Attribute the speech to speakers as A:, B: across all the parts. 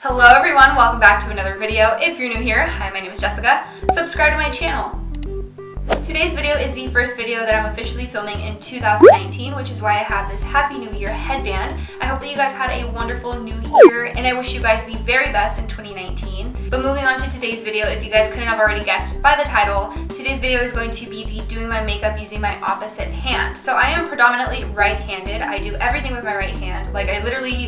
A: Hello everyone, welcome back to another video. If you're new here, hi, my name is Jessica. Subscribe to my channel. Today's video is the first video that I'm officially filming in 2019, which is why I have this Happy New Year headband. I hope that you guys had a wonderful new year, and I wish you guys the very best in 2019. But moving on to today's video, if you guys couldn't have already guessed by the title, today's video is going to be the doing my makeup using my opposite hand. So I am predominantly right-handed. I do everything with my right hand. Like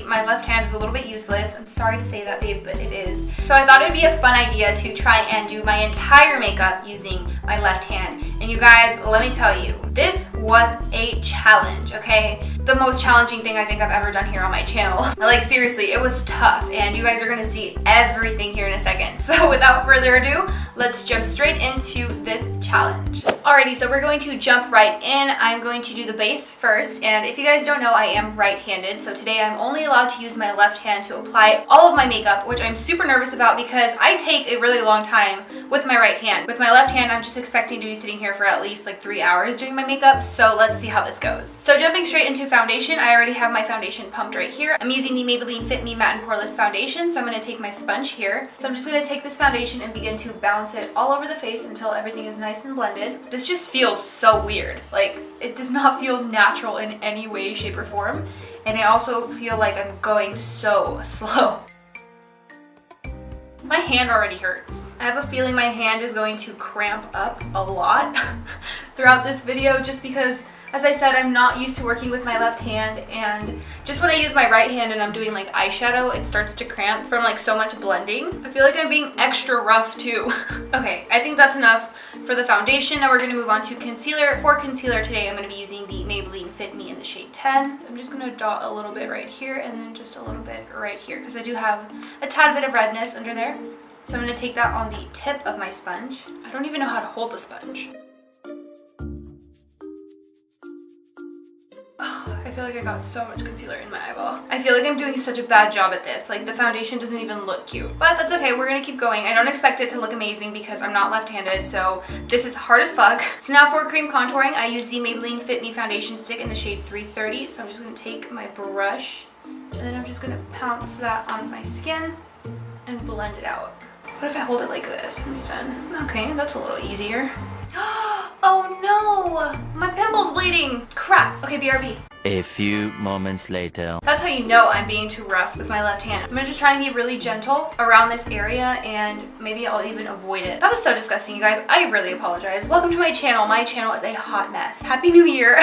A: my left hand is a little bit useless. I'm sorry to say that, babe, but it is. So I thought it'd be a fun idea to try and do my entire makeup using my left hand. And you guys, let me tell you, this was a challenge, okay? The most challenging thing I think I've ever done here on my channel. Like seriously, it was tough, and you guys are gonna see everything here in a second. So without further ado, let's jump straight into this challenge. Alrighty, so we're going to jump right in. I'm going to do the base first, and if you guys don't know, I am right-handed, so today I'm only allowed to use my left hand to apply all of my makeup, which I'm super nervous about because I take a really long time with my right hand. With my left hand, I'm just expecting to be sitting here for at least like 3 hours doing my makeup, so let's see how this goes. So jumping straight into foundation, I already have my foundation pumped right here. I'm using the Maybelline Fit Me Matte and Poreless Foundation, so I'm going to take my sponge here. So I'm just going to take this foundation and begin to bounce it all over the face until everything is nice and blended. This just feels so weird. Like, it does not feel natural in any way, shape, or form. And I also feel like I'm going so slow. My hand already hurts. I have a feeling my hand is going to cramp up a lot throughout this video just because, as I said, I'm not used to working with my left hand, and just when I use my right hand and I'm doing like eyeshadow, it starts to cramp from like so much blending. I feel like I'm being extra rough too. Okay, I think that's enough for the foundation. Now we're gonna move on to concealer. For concealer today, I'm gonna be using the Maybelline Fit Me in the shade 10. I'm just gonna dot a little bit right here and then just a little bit right here because I do have a tad bit of redness under there. So I'm gonna take that on the tip of my sponge. I don't even know how to hold the sponge. I feel like I got so much concealer in my eyeball. I feel like I'm doing such a bad job at this. Like, the foundation doesn't even look cute. But that's okay, we're gonna keep going. I don't expect it to look amazing because I'm not left-handed, so this is hard as fuck. So now for cream contouring, I use the Maybelline Fit Me Foundation Stick in the shade 330. So I'm just gonna take my brush, and then I'm just gonna pounce that on my skin and blend it out. What if I hold it like this instead? Okay, that's a little easier. Oh no! My pimple's bleeding! Crap! Okay, BRB.
B: A few moments later.
A: That's how you know I'm being too rough with my left hand. I'm gonna just try and be really gentle around this area, and maybe I'll even avoid it. That was so disgusting, you guys. I really apologize. Welcome to my channel. My channel is a hot mess. Happy New Year!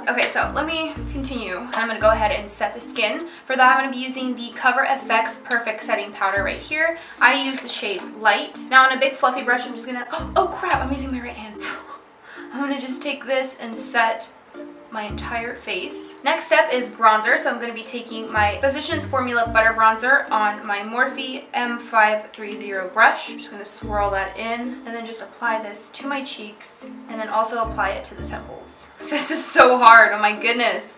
A: Okay, so let me continue. I'm gonna go ahead and set the skin. For that, I'm gonna be using the Cover FX Perfect Setting Powder right here. I use the shade Light. Now on a big fluffy brush, I'm just gonna... Oh crap, I'm using my right hand. I'm gonna just take this and set my entire face. Next step is bronzer, so I'm going to be taking my Physicians Formula Butter Bronzer on my Morphe M530 brush. I'm just going to swirl that in and then just apply this to my cheeks and then also apply it to the temples. This is so hard, oh my goodness.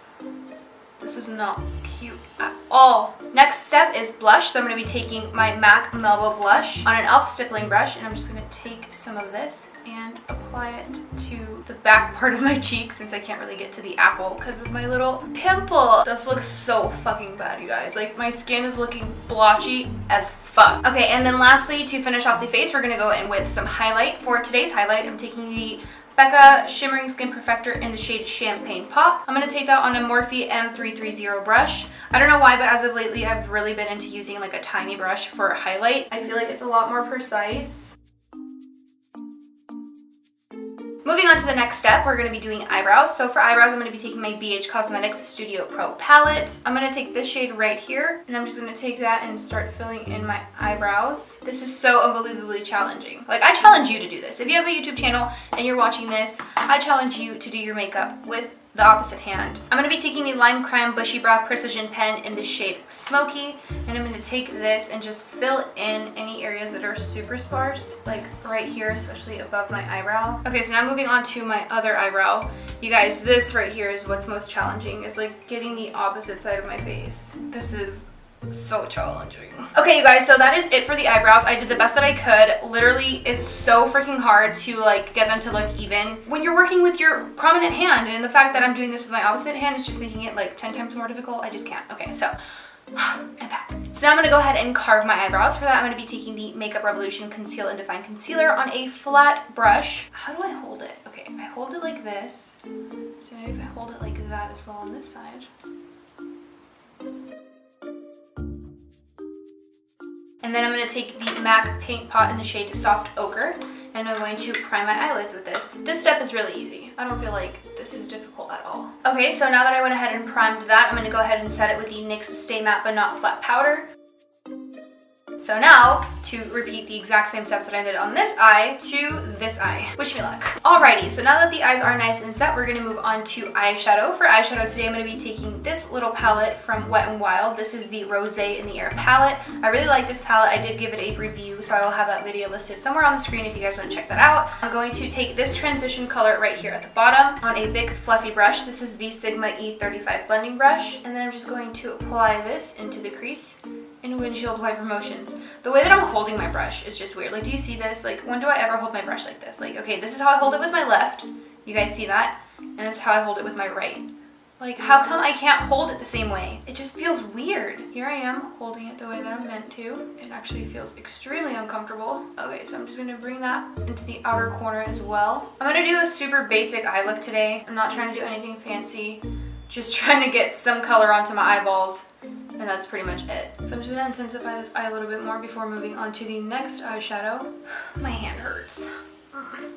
A: This is not cute at all. Next step is blush, so I'm going to be taking my MAC Mellow Blush on an e.l.f. stippling brush, and I'm just going to take some of this and apply it to the back part of my cheek since I can't really get to the apple because of my little pimple. This looks so fucking bad, you guys. Like, my skin is looking blotchy as fuck. Okay, and then lastly, to finish off the face, we're going to go in with some highlight. For today's highlight, I'm taking the Becca Shimmering Skin Perfector in the shade Champagne Pop. I'm going to take that on a Morphe M330 brush. I don't know why, but as of lately, I've really been into using like a tiny brush for a highlight. I feel like it's a lot more precise. Moving on to the next step, we're going to be doing eyebrows. So for eyebrows, I'm going to be taking my BH Cosmetics Studio Pro palette. I'm going to take this shade right here, and I'm just going to take that and start filling in my eyebrows. This is so unbelievably challenging. Like, I challenge you to do this. If you have a YouTube channel and you're watching this, I challenge you to do your makeup with the opposite hand. I'm going to be taking the Lime Crime Bushy Brow Precision Pen in the shade Smoky, and I'm going to take this and just fill in any areas that are super sparse, like right here, especially above my eyebrow. Okay, so now moving on to my other eyebrow. You guys, this right here is what's most challenging, is like getting the opposite side of my face. This is so challenging. Okay, you guys, so that is it for the eyebrows. I did the best that I could. Literally, it's so freaking hard to like get them to look even when you're working with your prominent hand, and the fact that I'm doing this with my opposite hand is just making it like 10 times more difficult. I just can't. Okay, so I'm back. So now I'm going to go ahead and carve my eyebrows. For that, I'm going to be taking the Makeup Revolution Conceal and Define Concealer on a flat brush. How do I hold it? Okay, I hold it like this. So maybe if I hold it like that as well on this side. And then I'm going to take the MAC Paint Pot in the shade Soft Ochre, and I'm going to prime my eyelids with this. This step is really easy. I don't feel like this is difficult at all. Okay, so now that I went ahead and primed that, I'm going to go ahead and set it with the NYX Stay Matte But Not Flat powder. So now, to repeat the exact same steps that I did on this eye to this eye. Wish me luck. Alrighty, so now that the eyes are nice and set, we're going to move on to eyeshadow. For eyeshadow today, I'm going to be taking this little palette from Wet n Wild. This is the Rosé in the Air palette. I really like this palette. I did give it a review, so I will have that video listed somewhere on the screen if you guys want to check that out. I'm going to take this transition color right here at the bottom on a big fluffy brush. This is the Sigma E35 blending brush, and then I'm just going to apply this into the crease in windshield wiper motions. The way that I'm holding my brush is just weird. Like, do you see this? Like, when do I ever hold my brush like this? Like, okay, this is how I hold it with my left. You guys see that? And this is how I hold it with my right. Like, how come I can't hold it the same way? It just feels weird. Here I am holding it the way that I'm meant to. It actually feels extremely uncomfortable. Okay, so I'm just gonna bring that into the outer corner as well. I'm gonna do a super basic eye look today. I'm not trying to do anything fancy. Just trying to get some color onto my eyeballs. And that's pretty much it. So I'm just gonna intensify this eye a little bit more before moving on to the next eyeshadow. My hand hurts.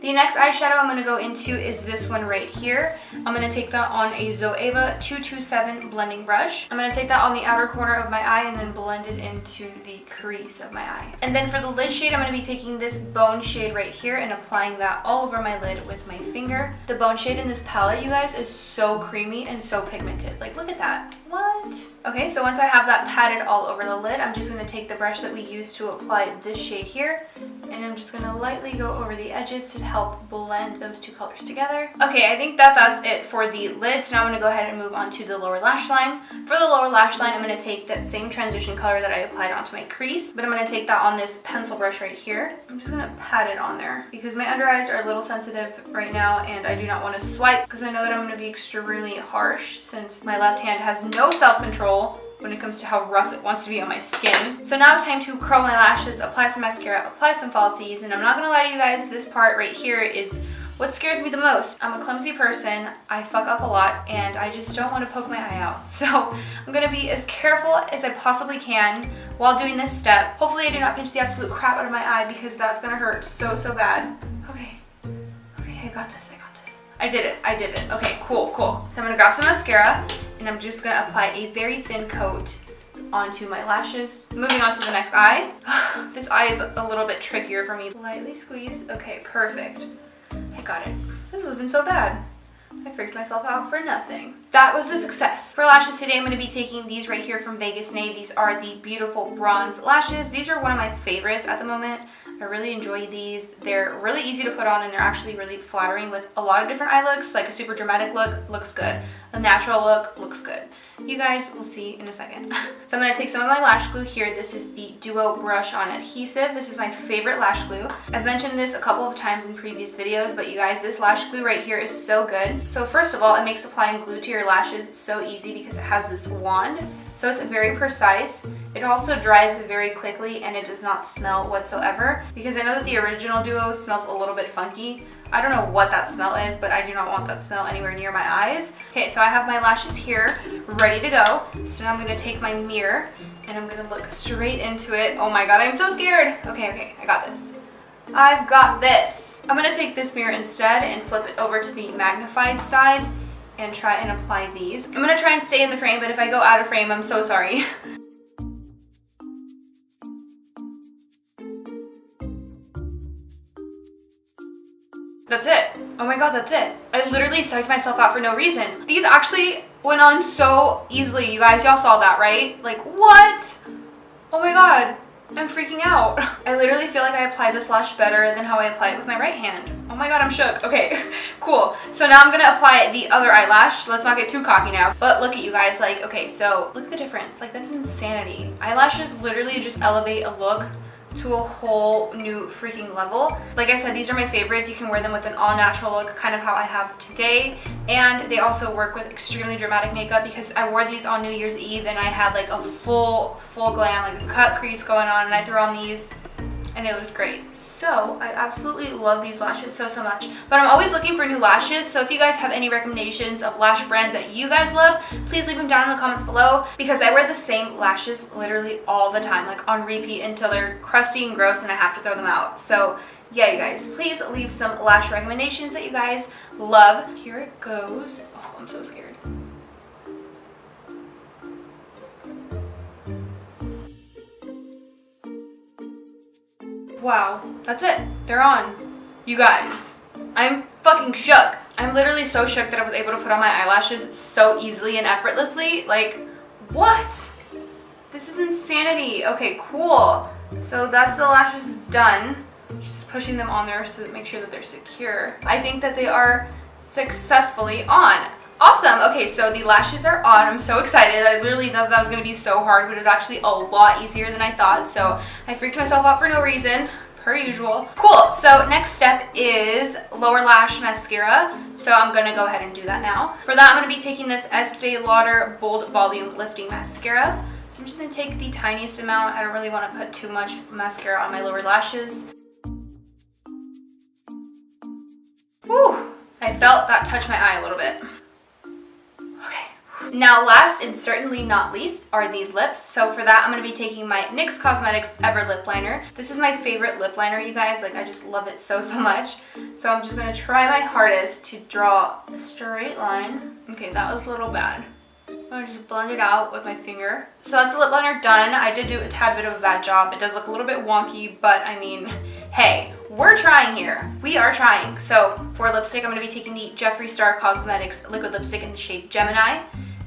A: The next eyeshadow I'm going to go into is this one right here. I'm going to take that on a Zoeva 227 blending brush. I'm going to take that on the outer corner of my eye and then blend it into the crease of my eye. And then for the lid shade, I'm going to be taking this Bone shade right here and applying that all over my lid with my finger. The Bone shade in this palette, you guys, is so creamy and so pigmented. Like, look at that. What? Okay, so once I have that patted all over the lid, I'm just going to take the brush that we used to apply this shade here, and I'm just going to lightly go over the edges to help blend those two colors together. Okay, I think that's it for the lid, so now I'm going to go ahead and move on to the lower lash line. For the lower lash line, I'm going to take that same transition color that I applied onto my crease, but I'm going to take that on this pencil brush right here. I'm just going to pat it on there because my under eyes are a little sensitive right now, and I do not want to swipe because I know that I'm going to be extremely harsh since my left hand has no self-control when it comes to how rough it wants to be on my skin. So now time to curl my lashes, apply some mascara, apply some falsies, and I'm not gonna lie to you guys, this part right here is what scares me the most. I'm a clumsy person, I fuck up a lot, and I just don't want to poke my eye out. So I'm gonna be as careful as I possibly can while doing this step. Hopefully I do not pinch the absolute crap out of my eye because that's gonna hurt so bad. Okay, I got this. I did it. Okay, cool. So I'm gonna grab some mascara and I'm just gonna apply a very thin coat onto my lashes. Moving on to the next eye. This eye is a little bit trickier for me. Lightly squeeze. Okay, perfect. I got it. This wasn't so bad. I freaked myself out for nothing. That was a success. For lashes today, I'm going to be taking these right here from Vegas Nay. These are the beautiful bronze lashes. These are one of my favorites at the moment. I really enjoy these. They're really easy to put on and they're actually really flattering with a lot of different eye looks. Like a super dramatic look looks good. A natural look looks good. You guys will see in a second. So I'm going to take some of my lash glue here. This is the Duo Brush On Adhesive. This is my favorite lash glue. I've mentioned this a couple of times in previous videos, but you guys, this lash glue right here is so good. So first of all, it makes applying glue to your lashes so easy because it has this wand. So it's very precise. It also dries very quickly and it does not smell whatsoever because I know that the original Duo smells a little bit funky. I don't know what that smell is, but I do not want that smell anywhere near my eyes. Okay, so I have my lashes here, ready to go. So now I'm gonna take my mirror and I'm gonna look straight into it. Oh my god, I'm so scared. Okay, I got this. I've got this. I'm gonna take this mirror instead and flip it over to the magnified side and try and apply these. I'm gonna try and stay in the frame, but if I go out of frame, I'm so sorry. That's it. Oh my god, that's it. I literally psyched myself out for no reason. These actually went on so easily. You guys, y'all saw that, right? Like, what? Oh my god. I'm freaking out. I literally feel like I applied this lash better than how I apply it with my right hand. Oh my god, I'm shook. Okay, cool. So now I'm gonna apply the other eyelash. Let's not get too cocky now. But look at you guys, like, okay, so look at the difference. Like, that's insanity. Eyelashes literally just elevate a look to a whole new freaking level. Like I said, these are my favorites. You can wear them with an all natural look, kind of how I have today. And they also work with extremely dramatic makeup because I wore these on New Year's Eve and I had like a full glam, like a cut crease going on, and I threw on these and they looked great. So I absolutely love these lashes so much. But I'm always looking for new lashes, so if you guys have any recommendations of lash brands that you guys love, please leave them down in the comments below, because I wear the same lashes literally all the time, like on repeat, until they're crusty and gross and I have to throw them out. So yeah, you guys, please leave some lash recommendations that you guys love. Here it goes. Oh, I'm so scared. Wow, that's it. They're on. You guys, I'm fucking shook. I'm literally so shook that I was able to put on my eyelashes so easily and effortlessly. Like, what? This is insanity. Okay, cool. So that's the lashes done. Just pushing them on there so that make sure that they're secure. I think that they are successfully on. Awesome. Okay, so the lashes are on. I'm so excited. I literally thought that was going to be so hard, but it was actually a lot easier than I thought. So I freaked myself out for no reason, per usual. Cool. So next step is lower lash mascara. So I'm going to go ahead and do that now. For that, I'm going to be taking this Estee Lauder Bold Volume Lifting Mascara. So I'm just going to take the tiniest amount. I don't really want to put too much mascara on my lower lashes. Whew. I felt that touch my eye a little bit. Now last and certainly not least are the lips. So for that, I'm going to be taking my NYX Cosmetics Ever Lip Liner. This is my favorite lip liner, you guys. Like, I just love it so much. So I'm just going to try my hardest to draw a straight line. Okay, that was a little bad. I'm going to just blend it out with my finger. So that's the lip liner done. I did do a tad bit of a bad job. It does look a little bit wonky, but I mean, hey, we're trying here. We are trying. So for lipstick, I'm going to be taking the Jeffree Star Cosmetics Liquid Lipstick in the shade Gemini.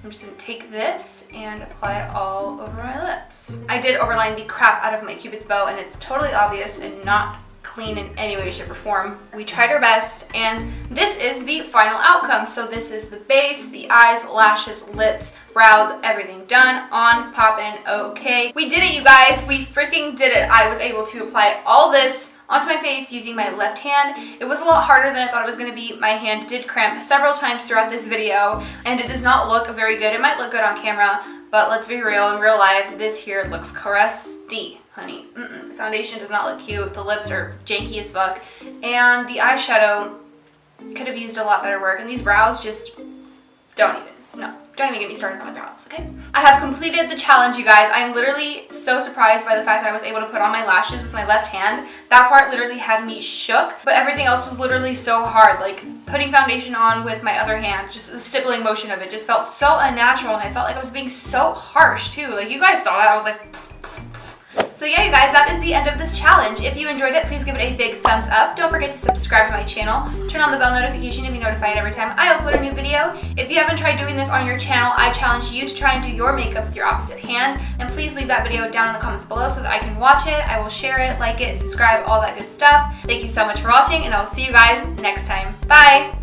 A: I'm just going to take this and apply it all over my lips. I did overline the crap out of my Cupid's bow, and it's totally obvious and not clean in any way, shape, or form. We tried our best, and this is the final outcome. So this is the base, the eyes, lashes, lips, brows, everything done, on, poppin', okay. We did it, you guys. We freaking did it. I was able to apply all this onto my face using my left hand. It was a lot harder than I thought it was going to be. My hand did cramp several times throughout this video, and it does not look very good. It might look good on camera, but let's be real, in real life, this here looks crusty, honey. The foundation does not look cute. The lips are janky as fuck, and the eyeshadow could have used a lot better work, and these brows just don't even get me started on the brows, okay? I have completed the challenge, you guys. I'm literally so surprised by the fact that I was able to put on my lashes with my left hand. That part literally had me shook, but everything else was literally so hard. Like putting foundation on with my other hand, just the stippling motion of it just felt so unnatural, and I felt like I was being so harsh too. Like, you guys saw that. I was like... So yeah, you guys, that is the end of this challenge. If you enjoyed it, please give it a big thumbs up. Don't forget to subscribe to my channel. Turn on the bell notification to be notified every time I upload a new video. If you haven't tried doing this on your channel, I challenge you to try and do your makeup with your opposite hand. And please leave that video down in the comments below so that I can watch it. I will share it, like it, subscribe, all that good stuff. Thank you so much for watching, and I will see you guys next time. Bye!